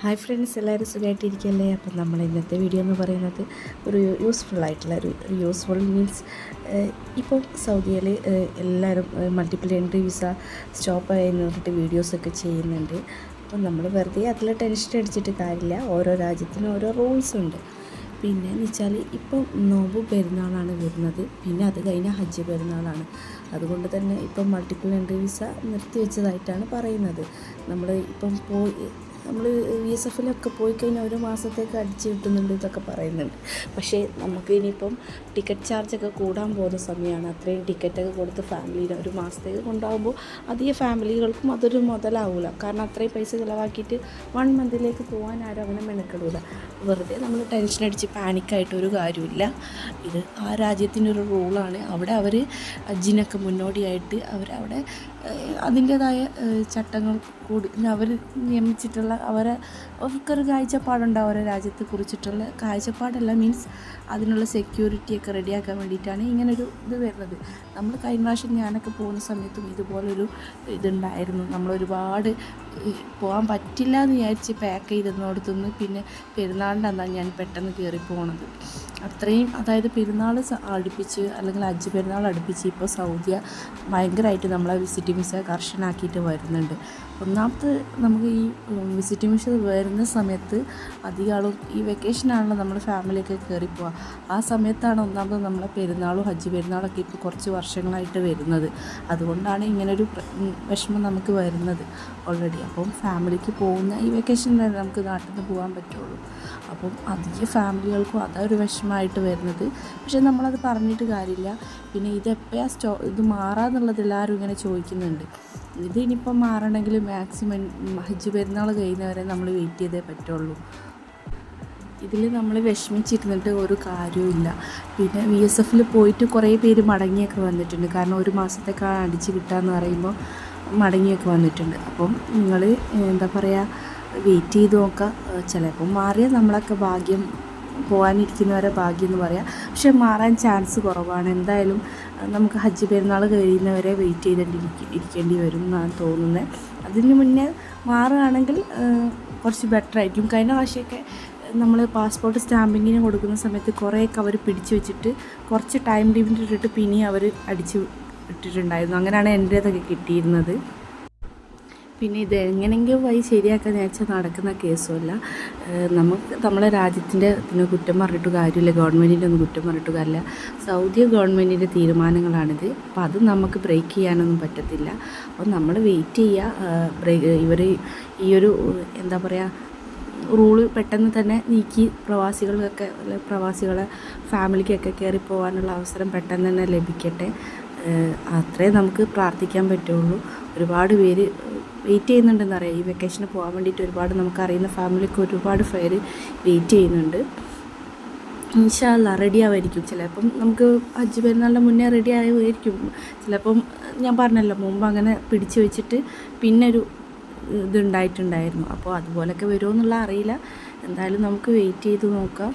Hi friends, എല്ലാവരും സുഖമായിട്ടിരിക്കുകയല്ലേ? അപ്പം നമ്മൾ ഇന്നത്തെ വീഡിയോ എന്ന് പറയുന്നത് ഒരു യൂസ്ഫുള്ളായിട്ടുള്ള ഒരു യൂസ്ഫുൾ മീൻസ് ഇപ്പോൾ സൗദിയിൽ എല്ലാവരും മൾട്ടിപ്പിൾ എൻട്രി വിസ സ്റ്റോപ്പായി പറഞ്ഞിട്ട് വീഡിയോസൊക്കെ ചെയ്യുന്നുണ്ട്. അപ്പം നമ്മൾ വെറുതെ അതിൽ ടെൻഷൻ അടിച്ചിട്ട് കാര്യമില്ല. ഓരോ രാജ്യത്തിനും ഓരോ റൂൾസ് ഉണ്ട്. പിന്നെ എന്ന് വെച്ചാൽ ഇപ്പം നോമ്പ് പെരുന്നാളാണ് വരുന്നത്, പിന്നെ അത് കഴിഞ്ഞാൽ ഹജ്ജ് പെരുന്നാളാണ്. അതുകൊണ്ട് തന്നെ ഇപ്പം മൾട്ടിപ്പിൾ എൻട്രി വിസ നിർത്തിവെച്ചതായിട്ടാണ് പറയുന്നത്. നമ്മൾ VSFലൊക്കെ പോയി കഴിഞ്ഞാൽ ഒരു മാസത്തേക്ക് അടിച്ച് കിട്ടുന്നുണ്ട് ഇതൊക്കെ പറയുന്നുണ്ട്. പക്ഷേ നമുക്ക് ഇനിയിപ്പം ടിക്കറ്റ് ചാർജൊക്കെ കൂടാൻ പോകുന്ന സമയമാണ്. അത്രയും ടിക്കറ്റൊക്കെ കൊടുത്ത് ഫാമിലീനെ ഒരു മാസത്തേക്ക് കൊണ്ടാകുമ്പോൾ അധികം ഫാമിലികൾക്കും അതൊരു മുതലാവില്ല. കാരണം അത്രയും പൈസ ചിലവാക്കിയിട്ട് 1 മന്തിലേക്ക് പോകാൻ ആരും അങ്ങനെ മെനക്കെടില്ല. വെറുതെ നമ്മൾ ടെൻഷൻ അടിച്ച് പാനിക്കായിട്ട് ഒരു കാര്യമില്ല. ഇത് ആ രാജ്യത്തിൻ്റെ ഒരു റൂളാണ്. അവിടെ അവർ ഹജ്ജിനൊക്കെ മുന്നോടിയായിട്ട് അവരവിടെ അതിൻ്റേതായ ചട്ടങ്ങൾ കൂടി അവർ നിയമിച്ചിട്ടുള്ള അവർക്കൊരു കാഴ്ചപ്പാടുണ്ടാവും. ഓരോ രാജ്യത്തെ കുറിച്ചിട്ടുള്ള കാഴ്ചപ്പാടല്ല, മീൻസ് അതിനുള്ള സെക്യൂരിറ്റിയൊക്കെ റെഡിയാക്കാൻ വേണ്ടിയിട്ടാണ് ഇങ്ങനൊരു ഇത് വരുന്നത്. നമ്മൾ കഴിഞ്ഞ പ്രാവശ്യം ഞാനൊക്കെ പോകുന്ന സമയത്തും ഇതുപോലൊരു ഇതുണ്ടായിരുന്നു. നമ്മളൊരുപാട് പോകാൻ പറ്റില്ല എന്ന് വിചാരിച്ച് പാക്ക് ചെയ്തിരുന്നിടത്തുനിന്ന് പിന്നെ പെരുന്നാളിൻ്റെ അന്നാണ് ഞാൻ പെട്ടെന്ന് കയറി പോണത്. അത്രയും അതായത് പെരുന്നാൾ അടുപ്പിച്ച് അല്ലെങ്കിൽ ഹജ്ജ് പെരുന്നാൾ അടുപ്പിച്ച് ഇപ്പോൾ സൗദി ഭയങ്കരമായിട്ട് നമ്മളെ വിസിറ്റിംഗ് വിസ കർശനമാക്കിയിട്ട് വരുന്നുണ്ട്. ഒന്നാമത് നമുക്ക് ഈ വിസിറ്റിംഗ് വിസ വരുന്ന സമയത്ത് അധികം ആളും ഈ വെക്കേഷനാണല്ലോ നമ്മൾ ഫാമിലിയൊക്കെ കയറിപ്പോവുക. ആ സമയത്താണ് ഒന്നാമത് നമ്മളെ പെരുന്നാളും ഹജ്ജ് പെരുന്നാളൊക്കെ ഇപ്പോൾ കുറച്ച് വർഷങ്ങളായിട്ട് വരുന്നത്. അതുകൊണ്ടാണ് ഇങ്ങനൊരു വിഷമം നമുക്ക് വരുന്നത് ഓൾറെഡി. അപ്പം ഫാമിലിക്ക് പോകുന്ന ഈ വെക്കേഷനിലാണ് നമുക്ക് നാട്ടിൽ നിന്ന് പോകാൻ പറ്റുള്ളൂ. അപ്പം അധികം ഫാമിലികൾക്കും അതൊരു വിഷമമായിട്ട് വരുന്നത്. പക്ഷെ നമ്മളത് പറഞ്ഞിട്ട് കാര്യമില്ല. പിന്നെ ഇതെപ്പോഴാണ് ഇത് മാറാന്നുള്ളത് എല്ലാവരും ഇങ്ങനെ ചോദിക്കുന്നുണ്ട്. ഇത് ഇനിയിപ്പം മാറണമെങ്കിൽ മാക്സിമം ഹജ്ജ് പെരുന്നാൾ കഴിയുന്നവരെ നമ്മൾ വെയിറ്റ് ചെയ്തേ പറ്റുള്ളൂ. ഇതിൽ നമ്മൾ വിഷമിച്ചിരുന്നിട്ട് ഒരു കാര്യവുമില്ല. പിന്നെ VSFൽ പോയിട്ട് കുറേ പേര് മടങ്ങിയൊക്കെ വന്നിട്ടുണ്ട്. കാരണം ഒരു മാസത്തേക്ക് അടിച്ച് കിട്ടാമെന്ന് പറയുമ്പോൾ മടങ്ങിയൊക്കെ വന്നിട്ടുണ്ട്. അപ്പം നിങ്ങൾ എന്താ പറയുക, വെയിറ്റ് ചെയ്ത് നോക്കുക. ചിലപ്പം മാറിയാൽ നമ്മളൊക്കെ ഭാഗ്യം, പോകാനിരിക്കുന്നവരെ ഭാഗ്യം എന്ന് പറയാം. പക്ഷെ മാറാൻ ചാൻസ് കുറവാണ്. എന്തായാലും നമുക്ക് ഹജ്ജ് പെരുന്നാൾ കഴിയുന്നവരെ വെയിറ്റ് ഇരിക്കേണ്ടി വരും എന്നാണ് തോന്നുന്നത്. അതിന് മുന്നേ മാറുകയാണെങ്കിൽ കുറച്ച് ബെറ്റർ ആയിരിക്കും. കഴിഞ്ഞ പ്രാവശ്യമൊക്കെ നമ്മൾ പാസ്പോർട്ട് സ്റ്റാമ്പിങ്ങിന് കൊടുക്കുന്ന സമയത്ത് കുറേയൊക്കെ അവർ പിടിച്ചു വെച്ചിട്ട് കുറച്ച് ടൈം ലിമിറ്റ് ഇട്ടിട്ട് പിന്നെ അവർ അടിച്ച് ഇട്ടിട്ടുണ്ടായിരുന്നു. അങ്ങനെയാണ് എൻ്റേതൊക്കെ കിട്ടിയിരുന്നത്. പിന്നെ ഇത് എങ്ങനെയെങ്കിലും വഴി ശരിയാക്കാൻ വെച്ചാൽ നടക്കുന്ന കേസുമല്ല. നമ്മളെ രാജ്യത്തിൻ്റെ ഇതിന് കുറ്റം പറഞ്ഞിട്ട് കാര്യമില്ല, ഗവൺമെൻറ്റിൻ്റെ ഒന്നും കുറ്റം പറഞ്ഞിട്ട് കാര്യമില്ല. സൗദി ഗവൺമെൻറ്റിൻ്റെ തീരുമാനങ്ങളാണിത്. അപ്പോൾ അത് നമുക്ക് ബ്രേക്ക് ചെയ്യാനൊന്നും പറ്റത്തില്ല. അപ്പോൾ നമ്മൾ വെയിറ്റ് ചെയ്യുക. ഇവർ ഈ ഒരു എന്താ പറയുക റൂള് പെട്ടെന്ന് തന്നെ നീക്കി പ്രവാസികളെ ഫാമിലിക്കൊക്കെ കയറി പോകാനുള്ള അവസരം പെട്ടെന്ന് തന്നെ ലഭിക്കട്ടെ. അത്രേ നമുക്ക് പ്രാർത്ഥിക്കാൻ പറ്റുള്ളൂ. ഒരുപാട് പേര് വെയിറ്റ് ചെയ്യുന്നുണ്ടെന്നറിയാം. ഈ വെക്കേഷന് പോകാൻ വേണ്ടിയിട്ട് ഒരുപാട് നമുക്കറിയുന്ന ഫാമിലിക്ക് ഒരുപാട് പേര് വെയിറ്റ് ചെയ്യുന്നുണ്ട്. ഇൻഷാ അല്ലാഹ് റെഡി ആവുമായിരിക്കും. ചിലപ്പം നമുക്ക് ഹജ്ജ് പെരുന്നാളിൻ്റെ മുന്നേ റെഡി ആവുമായിരിക്കും. ചിലപ്പം ഞാൻ പറഞ്ഞല്ലോ മുമ്പ് അങ്ങനെ പിടിച്ചു വെച്ചിട്ട് പിന്നെ ഒരു ഇതുണ്ടായിട്ടുണ്ടായിരുന്നു. അപ്പോൾ അതുപോലൊക്കെ വരുമോ എന്നുള്ള അറിയില്ല. എന്തായാലും നമുക്ക് വെയിറ്റ് ചെയ്ത് നോക്കാം.